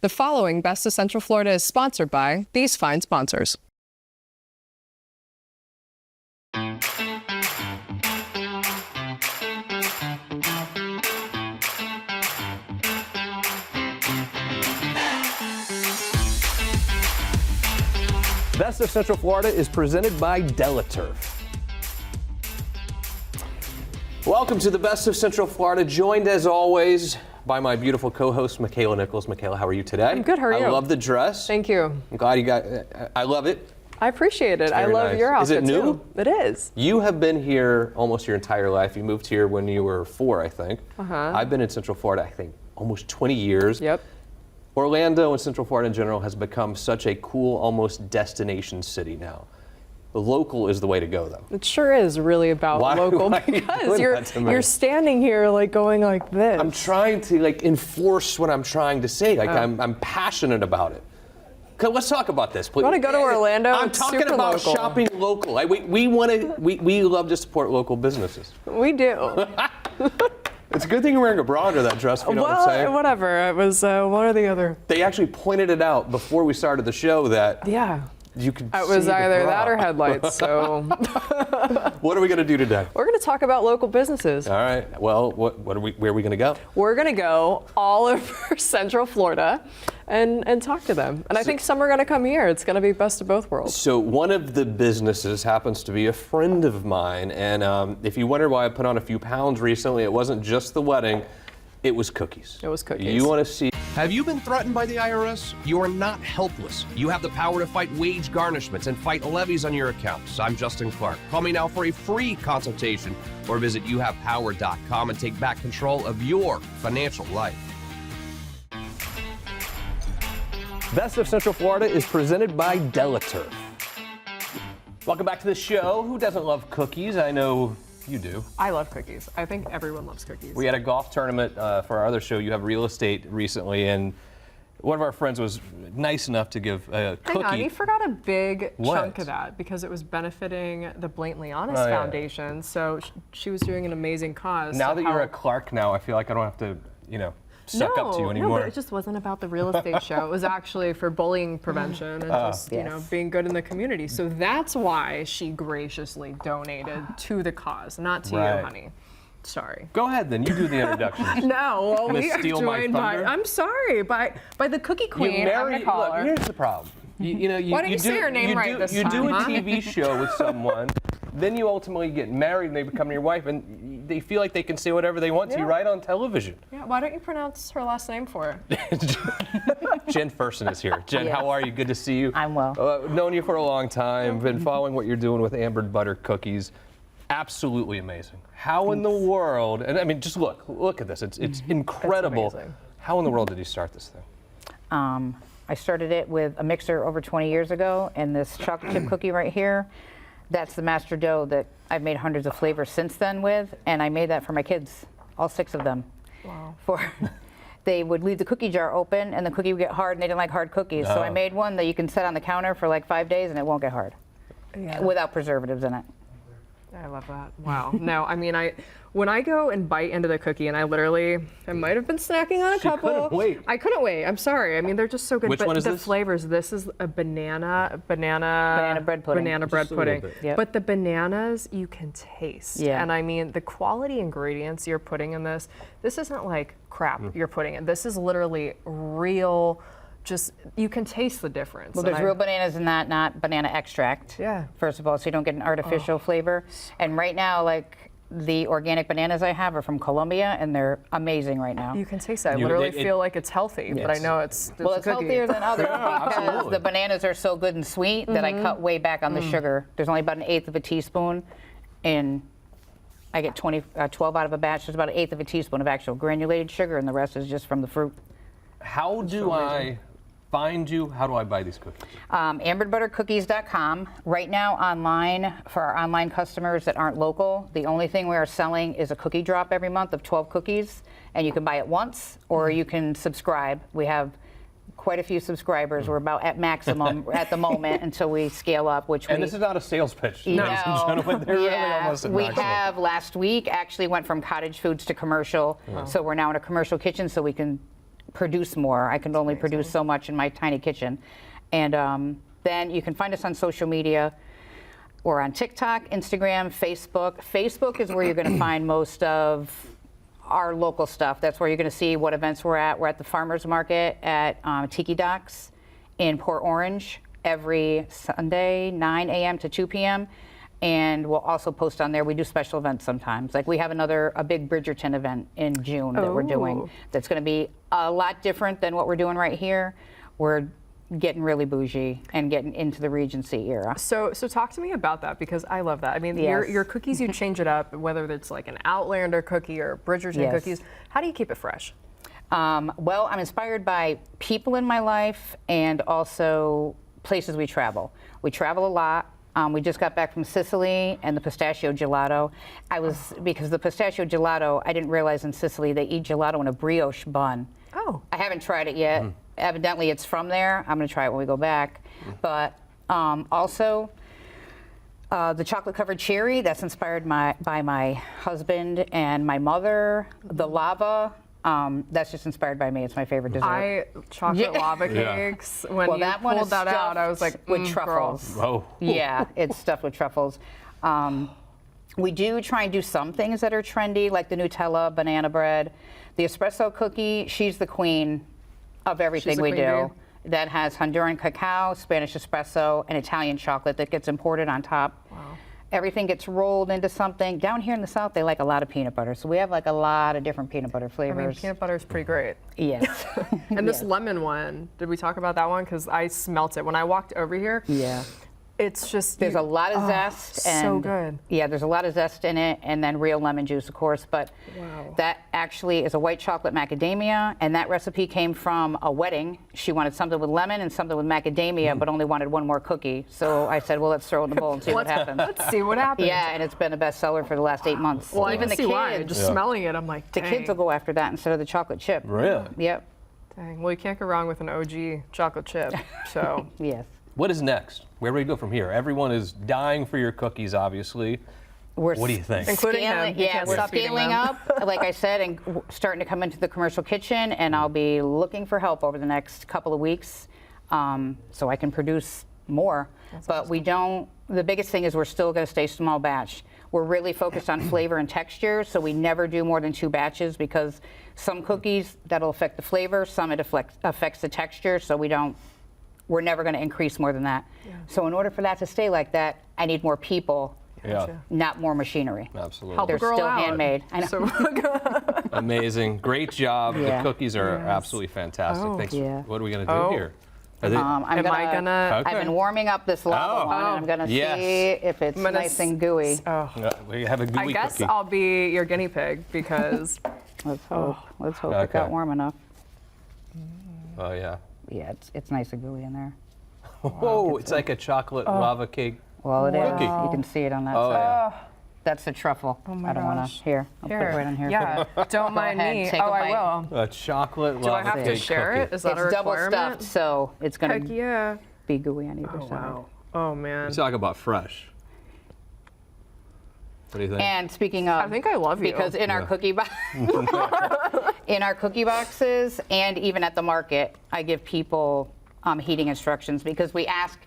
The following Best of Central Florida is sponsored by these fine sponsors. Best of Central Florida is presented by Delaturf. Welcome to the Best of Central Florida, joined as always by my beautiful co-host, Makaila Nichols. Makaila, how are you today? I'm good, how are you? I love the dress. Thank you. I'm glad you got, I love it. I appreciate it. I love nice. your outfit Is it new? too. It is. You have been here almost your entire life. You moved here when you were 4, I think. I've been in Central Florida, I think, almost 20 years. Yep. Orlando and Central Florida in general has become such a cool, almost destination city now. The local is the way to go, though. It sure is really about local because you're standing here like going like this. I'm trying to like enforce what I'm trying to say. Like I'm passionate about it. Okay, let's talk about this, please. You want to go to Orlando? I'm It's talking super about local. shopping local. We love to support local businesses. We do. It's a good thing you're wearing a bra under that dress, if you know what I'm saying. Whatever. It was one or the other. They actually pointed it out before we started the show that you could It was see the either bra. that or headlights, so. What are we going to do today? We're going to talk about local businesses. All right. Well, where are we going to go? We're going to go all over Central Florida and talk to them. And I think some are going to come here. It's going to be best of both worlds. So one of the businesses happens to be a friend of mine. And if you wonder why I put on a few pounds recently, it wasn't just the wedding. It was cookies. It was cookies. You want to see? Have you been threatened by the IRS? You are not helpless. You have the power to fight wage garnishments and fight levies on your accounts. I'm Justin Clark. Call me now for a free consultation or visit youhavepower.com and take back control of your financial life. Best of Central Florida is presented by Delaturf. Welcome back to the show. Who doesn't love cookies? I know you do. I love cookies. I think everyone loves cookies. We had a golf tournament for our other show, You Have Real Estate, recently, and one of our friends was nice enough to give a cookie. Hang on, you forgot a big What? chunk of that because it was benefiting the Blatantly Honest Oh, yeah. Foundation. So she was doing an amazing cause. Now So that you're a Clark now, I feel like I don't have to, suck up to you No, anymore. but it just wasn't about the real estate show. It was actually for bullying prevention and just, being good in the community. So that's why she graciously donated to the cause, not to Right. you, honey. Sorry. Go ahead, then. You do the introduction. No, well, Gonna we are steal my joined by, thunder? I'm sorry, by the cookie queen. You I'm marry. gonna call Look, her. here's the problem. You Why don't you say her name right this You do time, a huh? TV show with someone, then you ultimately get married and they become your wife, and they feel like they can say whatever they want to you right on television. Yeah, why don't you pronounce her last name for her? Jen Fersen is here. Jen, how are you? Good to see you. I'm well. Known you for a long time. Been following what you're doing with ambered butter cookies. Absolutely amazing. How in the world? And I mean, just look at this. It's incredible. It's amazing. How in the world did you start this thing? I started it with a mixer over 20 years ago, and this chocolate chip cookie right here, that's the master dough that I've made hundreds of flavors since then with, and I made that for my kids, all 6 of them. Wow. They would leave the cookie jar open, and the cookie would get hard, and they didn't like hard cookies. So I made one that you can set on the counter for like 5 days, and it won't get hard, without preservatives in it. I love that. Wow. No, I mean, when I go and bite into the cookie, and I might have been snacking on a couple. couldn't wait. I couldn't wait. I'm sorry. I mean, they're just so good. Which but one is the this? flavors. This is a banana bread pudding. Banana bread Just a little pudding. bit. Yep. But the bananas you can taste. Yeah. And I mean, the quality ingredients you're putting in this isn't like crap you're putting in. This is literally real. Just, you can taste the difference. Well, there's real bananas in that, not banana extract. Yeah. First of all, so you don't get an artificial flavor. And right now, like, the organic bananas I have are from Colombia, and they're amazing right now. You can taste that. I literally feel like it's healthy, but I know it's Well, a it's cookie. healthier than others because absolutely. the bananas are so good and sweet that I cut way back on the sugar. There's only about 1/8 of a teaspoon, and I get 12 out of a batch. There's about 1/8 of a teaspoon of actual granulated sugar, and the rest is just from the fruit. How do I find you? How do I buy these cookies? amberbuttercookies.com. Right now online, for our online customers that aren't local, the only thing we are selling is a cookie drop every month of 12 cookies, and you can buy it once or you can subscribe. We have quite a few subscribers. We're about at maximum at the moment until we scale up, which And we... this is not a sales pitch, No. ladies and gentlemen. They're really almost at we maximum. have last week actually went from cottage foods to commercial. So we're now in a commercial kitchen so we can produce more. I can only produce so much in my tiny kitchen. And then you can find us on social media. We're on TikTok, Instagram, Facebook. Facebook is where you're going to find most of our local stuff. That's where you're going to see what events we're at. We're at the Farmers Market at Tiki Docks in Port Orange every Sunday, 9 a.m. to 2 p.m. And we'll also post on there. We do special events sometimes. Like we have a big Bridgerton event in June that we're doing. That's going to be a lot different than what we're doing right here. We're getting really bougie and getting into the Regency era. So talk to me about that, because I love that. I mean, your cookies, you change it up, whether it's like an Outlander cookie or Bridgerton cookies. How do you keep it fresh? Well, I'm inspired by people in my life and also places we travel. We travel a lot. We just got back from Sicily and the pistachio gelato. Because the pistachio gelato, I didn't realize in Sicily they eat gelato in a brioche bun. Oh. I haven't tried it yet. Evidently it's from there. I'm going to try it when we go back. But also, the chocolate covered cherry, that's inspired by my husband and my mother. The lava, that's just inspired by me. It's my favorite dessert. Chocolate lava cakes. When you that one pulled is that out, I was like, with truffles. Oh. Yeah, it's stuffed with truffles. We do try and do some things that are trendy, like the Nutella banana bread. The espresso cookie, she's the queen of everything we do. That has Honduran cacao, Spanish espresso, and Italian chocolate that gets imported on top. Wow. Everything gets rolled into something. Down here in the South, they like a lot of peanut butter, so we have like a lot of different peanut butter flavors. I mean, peanut butter is pretty great. Yes. And this lemon one, did we talk about that one? Because I smelt it when I walked over here. Yeah. It's just There's a lot of zest. And so good. Yeah, there's a lot of zest in it, and then real lemon juice, of course. But that actually is a white chocolate macadamia, and that recipe came from a wedding. She wanted something with lemon and something with macadamia, but only wanted one more cookie. So I said, well, let's throw it in the bowl and see what happens. Let's see what happens. Yeah, and it's been a bestseller for the last 8 months. Well, even I the can see why. kids, Just smelling it, I'm like, the dang. kids will go after that instead of the chocolate chip. Really? Yep. Dang. Well, you can't go wrong with an OG chocolate chip. So Yes. What is next? Where do we go from here? Everyone is dying for your cookies, obviously. What do you think? Including him. You can't we're stop eating scaling them. up, like I said, and starting to come into the commercial kitchen, and I'll be looking for help over the next couple of weeks so I can produce more. But we don't, the biggest thing is we're still going to stay small batch. We're really focused on flavor and texture, so we never do more than 2 batches because some cookies, that'll affect the flavor, some it affects the texture, so we're never going to increase more than that. Yeah. So in order for that to stay like that, I need more people, not more machinery. Absolutely. Help They're a girl still out. handmade. I know. So, Amazing. Great job. Yeah. The cookies are absolutely fantastic. Oh. Thanks. Yeah. What are we going to do here? Are they- I've been warming up this lava one, and I'm going to see if it's nice and gooey. we have a gooey I guess cookie. I'll be your guinea pig because Let's hope. Let's hope it got warm enough. Oh, yeah. Yeah, it's nice and gooey in there. Whoa, it's like a chocolate lava cake. Well, it is. Cookie. You can see it on that Oh, side. yeah. That's the truffle. Oh my I don't want gosh. to. Here, I'll put it right on here. Yeah, don't mind ahead, me. take a Oh, I bite. will. A chocolate Do I lava have to cake share cookie. it? Is that a It's double requirement? stuffed, so it's going Heck to yeah. be gooey on either Oh, side. wow. Oh, man. Talk about fresh. What do you think? And speaking of, I think I love you. because in our cookie in our cookie boxes, and even at the market, I give people heating instructions because we ask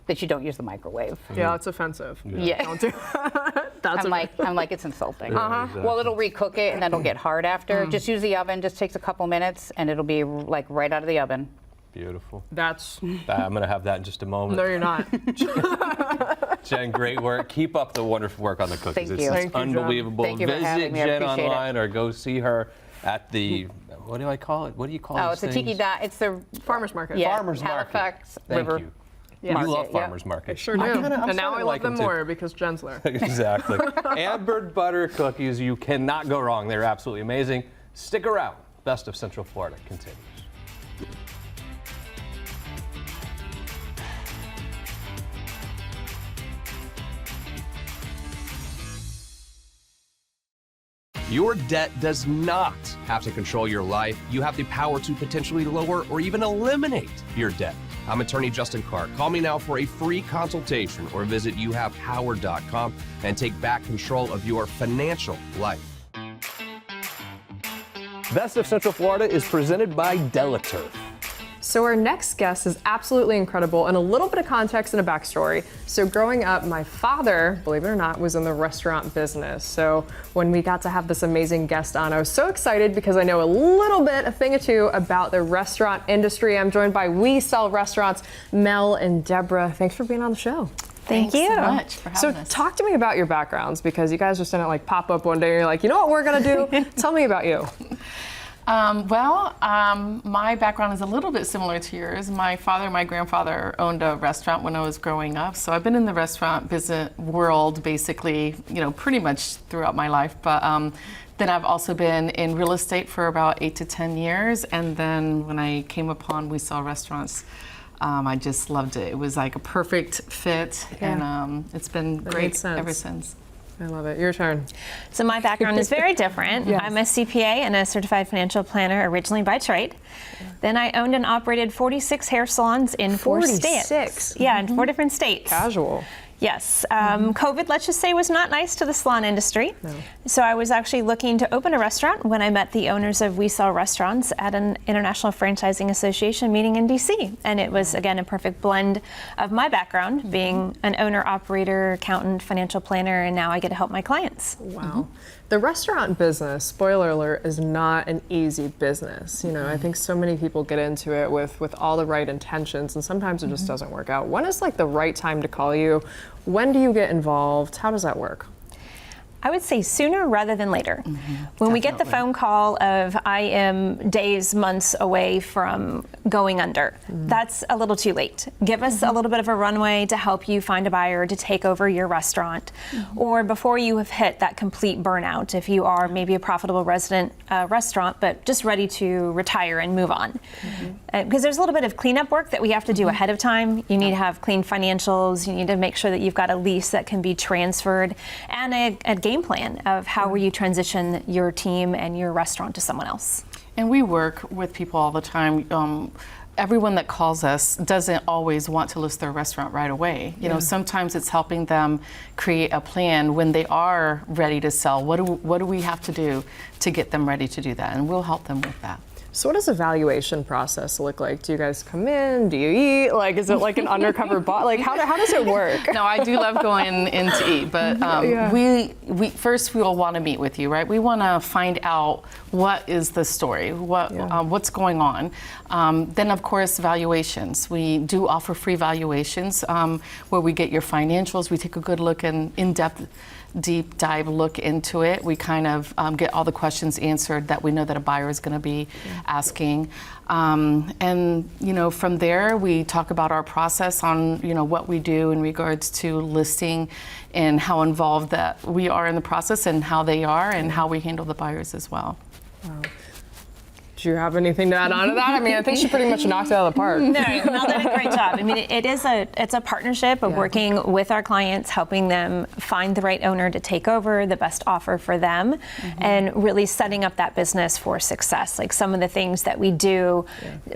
that you don't use the microwave. Yeah, it's offensive. Yeah. Don't do That's I'm like, it's insulting. Exactly. Well, it'll recook it and then it'll get hard after. Just use the oven. Just takes a couple minutes and it'll be like right out of the oven. Beautiful. That's. I'm going to have that in just a moment. No, you're not. Jen, great work. Keep up the wonderful work on the cookies. Thank It's you. Thank you, Jen. unbelievable. Thank you for Visit having me. I Jen appreciate it. online or go see her at the, what do I call it? What do you call Oh, these it's a tiki things? dot. It's the Farmer's market. yeah, Farmer's market. Halifax Thank River. you. Yeah. You Market, love yeah. farmers market. Sure do. I'm And now starting I to love like them too. more because Jen's there. Exactly. Ambered butter cookies, you cannot go wrong. They're absolutely amazing. Stick around. Best of Central Florida continues. Your debt does not have to control your life. You have the power to potentially lower or even eliminate your debt. I'm attorney Justin Clark. Call me now for a free consultation or visit youhavepower.com and take back control of your financial life. Best of Central Florida is presented by Delaturf. So our next guest is absolutely incredible, and a little bit of context and a backstory. So growing up, my father, believe it or not, was in the restaurant business. So when we got to have this amazing guest on, I was so excited because I know a little bit, a thing or two about the restaurant industry. I'm joined by We Sell Restaurants, Mel and Deborah. Thanks for being on the show. Thank you so much for having us. So talk to me about your backgrounds, because you guys just didn't like pop up one day and you're like, you know what we're gonna do? Tell me about you. My background is a little bit similar to yours. My father and my grandfather owned a restaurant when I was growing up, so I've been in the restaurant business world basically, pretty much throughout my life. But then I've also been in real estate for about 8 to 10 years, and then when I came upon We Sell Restaurants, I just loved it. It was like a perfect fit, and it's been great ever since. I love it. Your turn. So my background is very different. Yes. I'm a CPA and a certified financial planner originally by trade. Then I owned and operated 46 hair salons in 4 states. 46? Yeah, in 4 different states. Casual. Yes. COVID, let's just say, was not nice to the salon industry. No. So I was actually looking to open a restaurant when I met the owners of We Sell Restaurants at an International Franchising Association meeting in DC. And it was, again, a perfect blend of my background, being an owner, operator, accountant, financial planner, and now I get to help my clients. Wow. The restaurant business, spoiler alert, is not an easy business. I think so many people get into it with all the right intentions, and sometimes it just doesn't work out. When is like the right time to call you? When do you get involved? How does that work? I would say sooner rather than later. When we get the phone call of I am days, months away from going under, that's a little too late. Give us a little bit of a runway to help you find a buyer to take over your restaurant, or before you have hit that complete burnout, if you are maybe a profitable restaurant, but just ready to retire and move on. Because there's a little bit of cleanup work that we have to do ahead of time. You need to have clean financials. You need to make sure that you've got a lease that can be transferred, and a game plan of how will you transition your team and your restaurant to someone else. And we work with people all the time. Everyone that calls us doesn't always want to list their restaurant right away. Sometimes it's helping them create a plan when they are ready to sell. What do we have to do to get them ready to do that? And we'll help them with that. So what does the valuation process look like? Do you guys come in? Do you eat? Like, is it like an undercover bot? Like, how does it work? No, I do love going in to eat, but we first we will want to meet with you, right? We want to find out what is the story, what's going on. Then, of course, valuations. We do offer free valuations where we get your financials. We take a good look and in-depth, deep dive look into it. We kind of get all the questions answered that we know that a buyer is going to be asking. And from there, we talk about our process on, what we do in regards to listing and how involved that we are in the process and how they are and how we handle the buyers as well. Wow. Do you have anything to add on to that? I mean, I think she pretty much knocked it out of the park. No, Mel did a great job. I mean, it's a partnership of working with our clients, helping them find the right owner to take over, the best offer for them, and really setting up that business for success. Like some of the things that we do,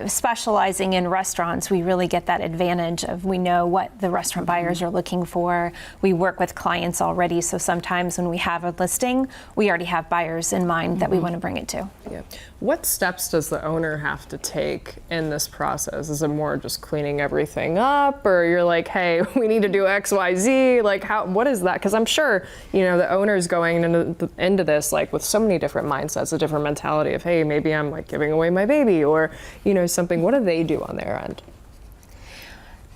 specializing in restaurants, we really get that advantage of we know what the restaurant buyers are looking for. We work with clients already, so sometimes when we have a listing, we already have buyers in mind that we want to bring it to. Yeah. What steps does the owner have to take in this process? Is it more just cleaning everything up, or you're like, hey, we need to do X, Y, Z? Like, what is that? Because I'm sure, the owner's going into this like with so many different mindsets, a different mentality of, hey, maybe I'm like giving away my baby, or something. What do they do on their end?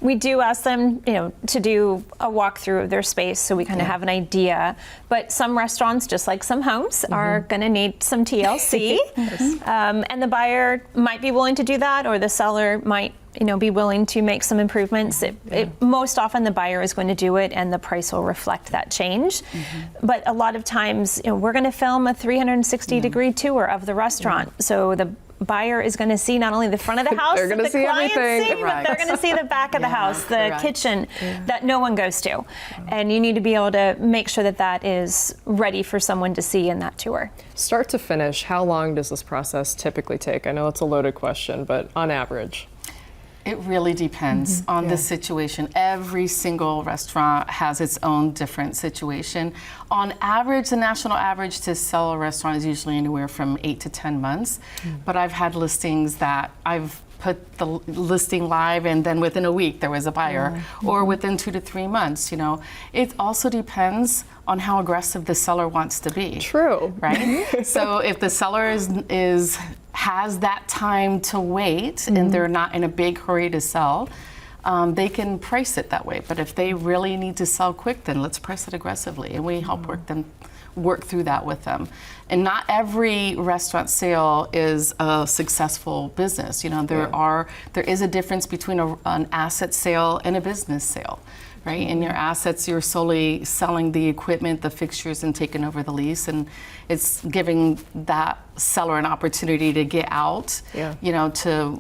We do ask them, to do a walkthrough of their space so we kind of have an idea. But some restaurants, just like some homes, are going to need some TLC. And the buyer might be willing to do that, or the seller might, be willing to make some improvements. Most often the buyer is going to do it, and the price will reflect that change. But a lot of times, we're going to film a 360-degree tour of the restaurant. So the buyer is going to see not only the front of the house they're going to see everything, but they're going to see the back of the house, the kitchen that no one goes to. And you need to be able to make sure that that is ready for someone to see in that tour. Start to finish, how long does this process typically take? I know it's a loaded question, but on average. It really depends on the situation. Every single restaurant has its own different situation. On average, the national average to sell a restaurant is usually anywhere from 8 to 10 months. But I've had listings that I've put the listing live and then within a week there was a buyer, or within 2 to 3 months, you know. It also depends on how aggressive the seller wants to be. True. Right? So if the seller has that time to wait and they're not in a big hurry to sell, they can price it that way. But if they really need to sell quick, then let's price it aggressively, and we help work through that with them. And not every restaurant sale is a successful business. You know, there is a difference between an asset sale and a business sale. Right? In your assets, you're solely selling the equipment, the fixtures, and taking over the lease, and it's giving that seller an opportunity to get out, you know,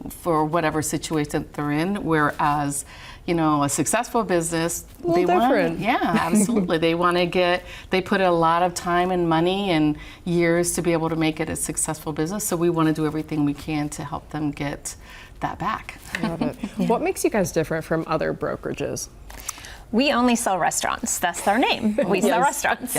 for whatever situation they're in. Whereas, you know, a successful business, they want, absolutely. They put a lot of time and money and years to be able to make it a successful business. So we want to do everything we can to help them get that back. Love it. What makes you guys different from other brokerages? We only sell restaurants. That's our name. We sell restaurants.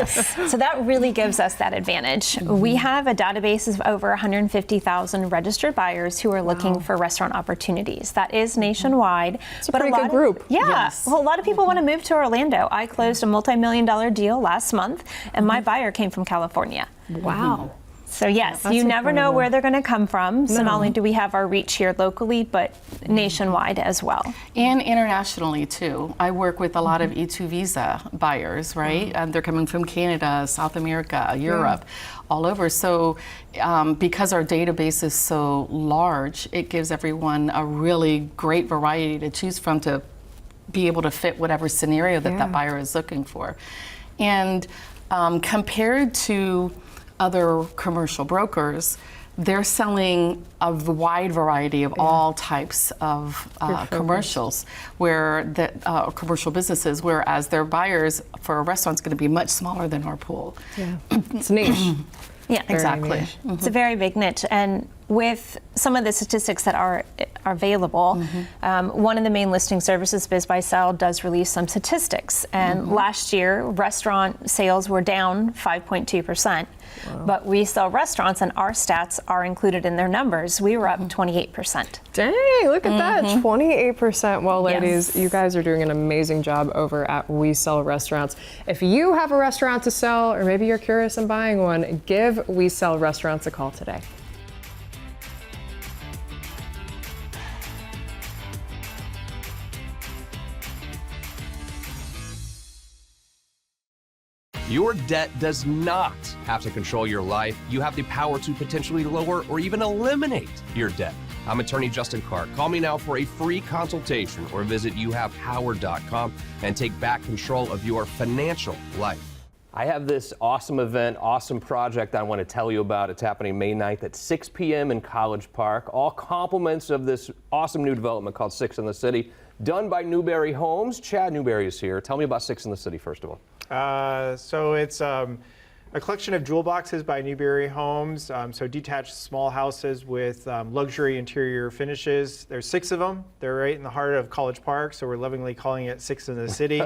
So that really gives us that advantage. We have a database of over 150,000 registered buyers who are looking for restaurant opportunities. That is nationwide. It's a pretty good group. Well, a lot of people want to move to Orlando. I closed a multi-million-dollar deal last month, and my buyer came from California. Wow. So yes, you never know where they're going to come from. So not only do we have our reach here locally, but nationwide as well. And internationally too. I work with a lot of E2 visa buyers, right? And they're coming from Canada, South America, Europe, all over. So because our database is so large, it gives everyone a really great variety to choose from to be able to fit whatever scenario that buyer is looking for. And compared to other commercial brokers, they're selling a wide variety of all types of commercials, commercial businesses, whereas their buyers for a restaurant's going to be much smaller than our pool. Yeah, it's niche. Yeah, exactly. It's a very big niche, and with some of the statistics that are available, one of the main listing services, Biz Buy Sell, does release some statistics. And last year, restaurant sales were down 5.2%. But we sell restaurants, and our stats are included in their numbers. We were up 28%. Dang, look at that, 28%. Well, ladies, you guys are doing an amazing job over at We Sell Restaurants. If you have a restaurant to sell, or maybe you're curious in buying one, give We Sell Restaurants a call today. Your debt does not have to control your life. You have the power to potentially lower or even eliminate your debt. I'm attorney Justin Clark. Call me now for a free consultation or visit youhavepower.com and take back control of your financial life. I have this awesome event, awesome project I want to tell you about. It's happening May 9th at 6 p.m. in College Park. All compliments of this awesome new development called Six in the City, done by Newberry Homes. Chad Newberry is here. Tell me about Six in the City, first of all. So it's a collection of jewel boxes by Newberry Homes. So detached small houses with luxury interior finishes. There's 6 of them. They're right in the heart of College Park, so we're lovingly calling it Six in the City.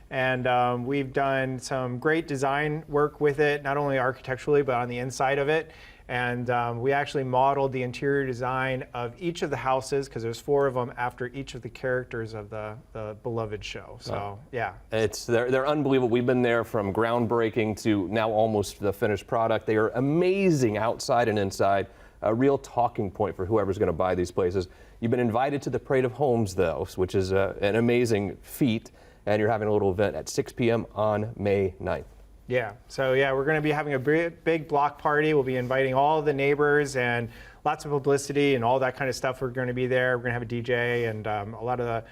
And we've done some great design work with it, not only architecturally, but on the inside of it. And we actually modeled the interior design of each of the houses, because there's 4 of them, after each of the characters of the beloved show. So yeah, they're unbelievable. We've been there from groundbreaking to now almost the finished product. They are amazing outside and inside. A real talking point for whoever's going to buy these places. You've been invited to the Parade of Homes, though, which is an amazing feat, and you're having a little event at 6 p.m. on May 9th. Yeah, so yeah, we're going to be having a big block party. We'll be inviting all the neighbors and lots of publicity and all that kind of stuff. We're going to be there. We're going to have a DJ and a lot of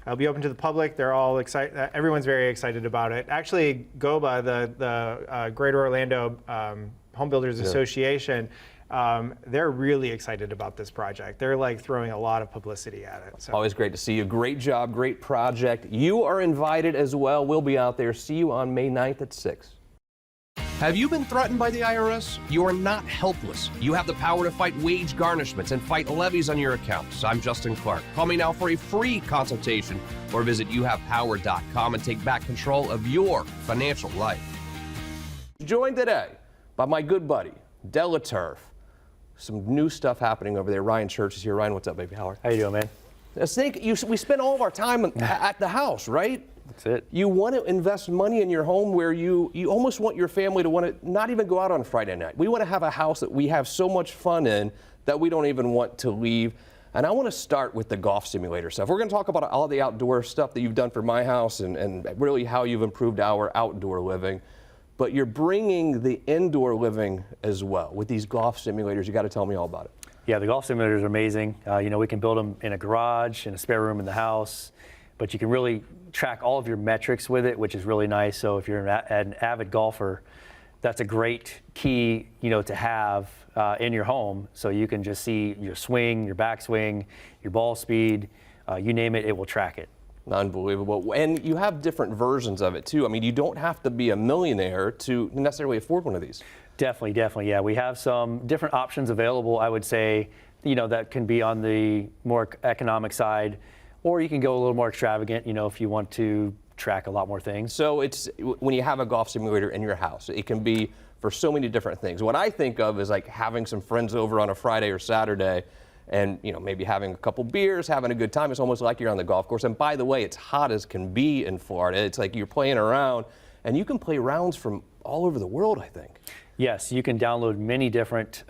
it'll be open to the public. They're all excited. Everyone's very excited about it. Actually, GOBA, the Greater Orlando Home Builders Association, they're really excited about this project. They're like throwing a lot of publicity at it. So. Always great to see you. Great job, great project. You are invited as well. We'll be out there. See you on May 9th at 6. Have you been threatened by the IRS? You are not helpless. You have the power to fight wage garnishments and fight levies on your accounts. I'm Justin Clark. Call me now for a free consultation or visit youhavepower.com and take back control of your financial life. Joined today by my good buddy, Delaturf. Some new stuff happening over there. Ryan Church is here. Ryan, what's up, baby? How are you? How you doing, man? Let's think, we spend all of our time at the house, right? That's it. You want to invest money in your home where you almost want your family to want to not even go out on Friday night. We want to have a house that we have so much fun in that we don't even want to leave. And I want to start with the golf simulator stuff. We're going to talk about all the outdoor stuff that you've done for my house and really how you've improved our outdoor living. But you're bringing the indoor living as well with these golf simulators. You got to tell me all about it. Yeah, the golf simulators are amazing. We can build them in a garage, in a spare room in the house, but you can really track all of your metrics with it, which is really nice. So if you're an avid golfer, that's a great key, to have in your home. So you can just see your swing, your backswing, your ball speed, you name it, it will track it. Unbelievable. And you have different versions of it too. I mean, you don't have to be a millionaire to necessarily afford one of these. Definitely. Yeah, we have some different options available, I would say, that can be on the more economic side, or you can go a little more extravagant, if you want to track a lot more things. So it's when you have a golf simulator in your house, it can be for so many different things. What I think of is like having some friends over on a Friday or Saturday and maybe having a couple beers, having a good time. It's almost like you're on the golf course. And by the way, it's hot as can be in Florida. It's like you're playing around, and you can play rounds from all over the world, I think. Yes, you can download many different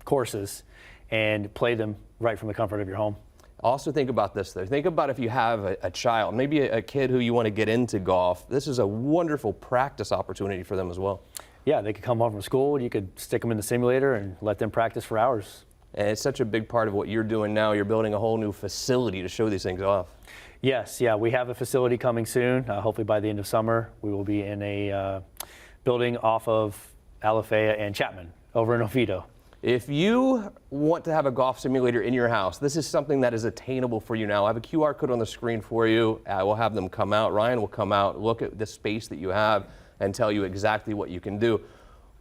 courses and play them right from the comfort of your home. Also think about this though. Think about if you have a child, maybe a kid who you want to get into golf. This is a wonderful practice opportunity for them as well. Yeah, they could come home from school, you could stick them in the simulator and let them practice for hours. And it's such a big part of what you're doing now. You're building a whole new facility to show these things off. Yes, yeah, we have a facility coming soon. Hopefully by the end of summer, we will be in a building off of Alafaya and Chapman over in Oviedo. If you want to have a golf simulator in your house, this is something that is attainable for you now. I have a QR code on the screen for you. We'll have them come out. Ryan will come out, look at the space that you have, and tell you exactly what you can do.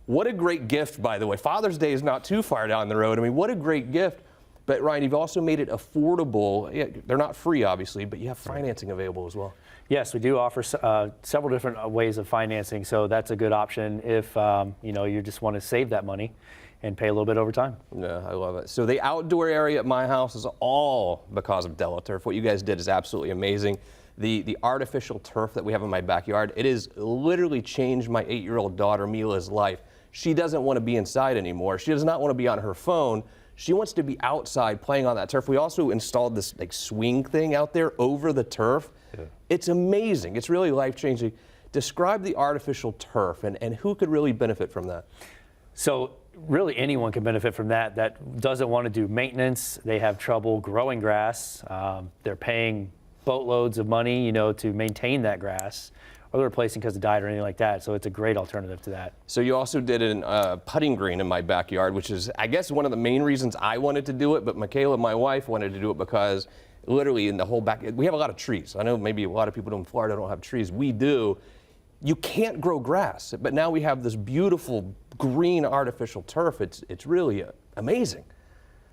What a great gift, by the way. Father's Day is not too far down the road. I mean, what a great gift. But Ryan, you've also made it affordable. Yeah, they're not free, obviously, but you have financing available as well. Yes, we do offer several different ways of financing, so that's a good option if you just want to save that money and pay a little bit over time. Yeah, I love it. So the outdoor area at my house is all because of Delaturf. What you guys did is absolutely amazing. The artificial turf that we have in my backyard, it has literally changed my 8-year-old daughter Mila's life. She doesn't want to be inside anymore. She does not want to be on her phone. She wants to be outside playing on that turf. We also installed this swing thing out there over the turf. Yeah. It's amazing. It's really life-changing. Describe the artificial turf and who could really benefit from that. So really anyone can benefit from that doesn't want to do maintenance. They have trouble growing grass. They're paying boatloads of money, to maintain that grass, or they're replacing because of diet or anything like that. So it's a great alternative to that. So you also did a putting green in my backyard, which is, I guess, one of the main reasons I wanted to do it. But Makaila, my wife, wanted to do it because literally in the whole back, we have a lot of trees. I know maybe a lot of people in Florida don't have trees. We do. You can't grow grass, but now we have this beautiful green artificial turf. It's really amazing.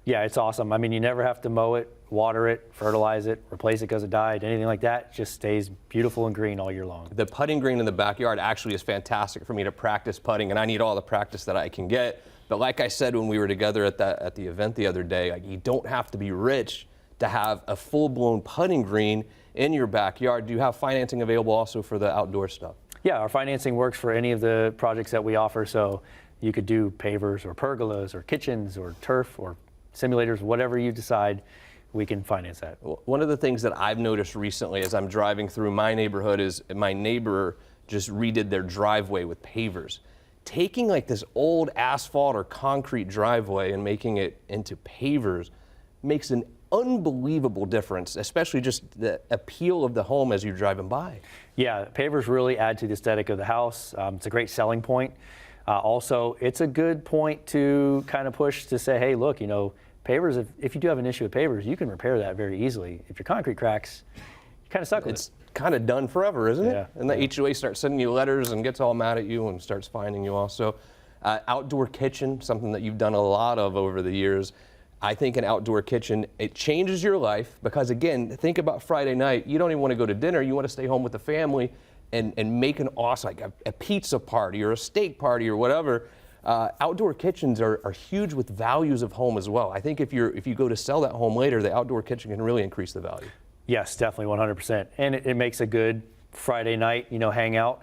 Yeah, it's awesome. I mean, you never have to mow it, water it, fertilize it, replace it because it died, anything like that. It just stays beautiful and green all year long. The putting green in the backyard actually is fantastic for me to practice putting, and I need all the practice that I can get. But like I said when we were together at the event the other day, you don't have to be rich to have a full-blown putting green in your backyard. Do you have financing available also for the outdoor stuff? Yeah, our financing works for any of the projects that we offer. So you could do pavers or pergolas or kitchens or turf or simulators, whatever you decide, we can finance that. One of the things that I've noticed recently as I'm driving through my neighborhood is my neighbor just redid their driveway with pavers. Taking this old asphalt or concrete driveway and making it into pavers makes an unbelievable difference, especially just the appeal of the home as you're driving by. Yeah, pavers really add to the aesthetic of the house. It's a great selling point. Also, it's a good point to kind of push to say, hey, look, pavers, if you do have an issue with pavers, you can repair that very easily. If your concrete cracks, you're kind of stuck with it. It's kind of done forever, isn't it? Yeah. And the HOA starts sending you letters and gets all mad at you and starts fining you also. Outdoor kitchen, something that you've done a lot of over the years. I think an outdoor kitchen, it changes your life because, again, think about Friday night. You don't even want to go to dinner. You want to stay home with the family and make an awesome, like a pizza party or a steak party or whatever. Outdoor kitchens are huge with values of home as well. I think if you go to sell that home later, the outdoor kitchen can really increase the value. Yes, definitely 100%. And it makes a good Friday night, hangout.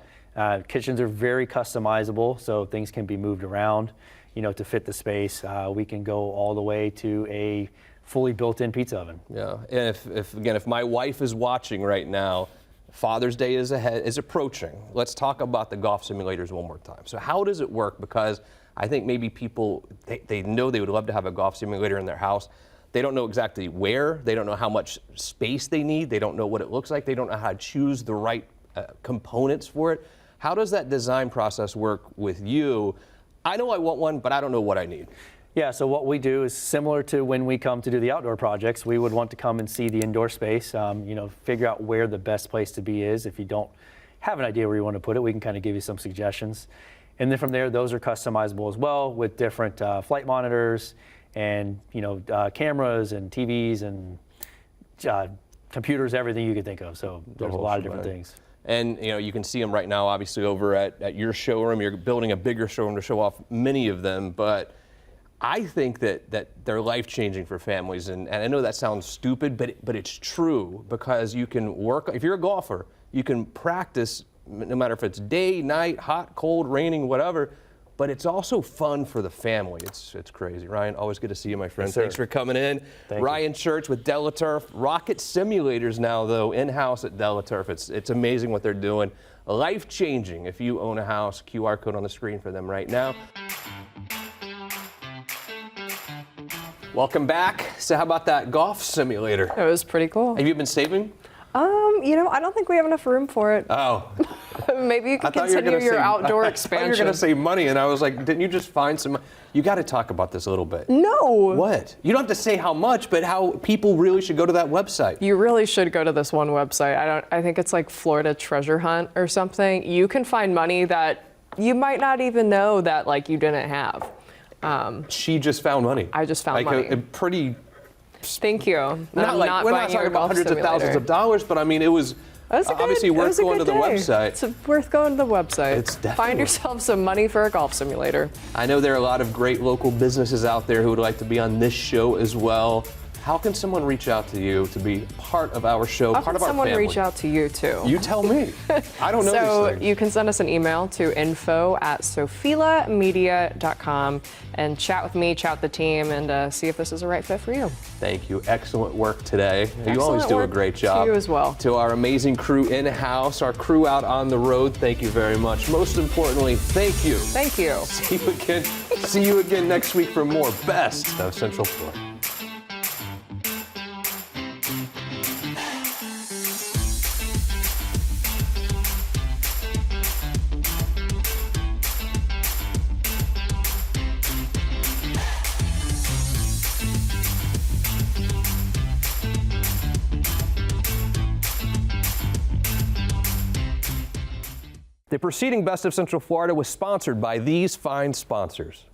Kitchens are very customizable, so things can be moved around, to fit the space. We can go all the way to a fully built-in pizza oven. Yeah, and if my wife is watching right now, Father's Day is approaching. Let's talk about the golf simulators one more time. So how does it work? Because I think maybe people, they know they would love to have a golf simulator in their house. They don't know exactly where. They don't know how much space they need. They don't know what it looks like. They don't know how to choose the right components for it. How does that design process work with you? I know I want one, but I don't know what I need. Yeah, so what we do is similar to when we come to do the outdoor projects. We would want to come and see the indoor space, figure out where the best place to be is. If you don't have an idea where you want to put it, we can kind of give you some suggestions. And then from there, those are customizable as well with different flight monitors and, cameras and TVs and computers, everything you could think of. So there's a lot of different things. And you can see them right now, obviously, over at your showroom. You're building a bigger showroom to show off many of them, but I think that they're life-changing for families, and I know that sounds stupid, but it's true, because you can work, if you're a golfer, you can practice no matter if it's day, night, hot, cold, raining, whatever, but it's also fun for the family. It's crazy. Ryan, always good to see you, my friend. Yes, sir. Thanks for coming in. Thank Ryan you. Church with Delaturf. Rocket simulators now, though, in-house at Delaturf. It's amazing what they're doing. Life-changing if you own a house. QR code on the screen for them right now. Welcome back. So how about that golf simulator? It was pretty cool. Have you been saving? I don't think we have enough room for it. Oh. Maybe you can continue your outdoor expansion. I thought you were going to say money, and I was like, didn't you just find some? You got to talk about this a little bit. No. What? You don't have to say how much, but how people really should go to that website. You really should go to this one website. I think it's like Florida Treasure Hunt or something. You can find money that you might not even know that you didn't have. She just found money. I just found money. money. Pretty. Thank you. We're not talking about hundreds of thousands of dollars, but I mean, it was obviously worth going to the website. It's worth going to the website. It's definitely. Find yourself some money for a golf simulator. I know there are a lot of great local businesses out there who would like to be on this show as well. How can someone reach out to you to be part of our show, part of our family? How can someone reach out to you too? You tell me. I don't know So these things. you can send us an email to info@sofilamedia.com and chat with me, chat with the team, and see if this is a right fit for you. Thank you. Excellent work today. Excellent you always do a work great job. To you as well. To our amazing crew in-house, our crew out on the road, thank you very much. Most importantly, thank you. Thank you. See you again next week for more Best of Central Florida. The preceding Best of Central Florida was sponsored by these fine sponsors.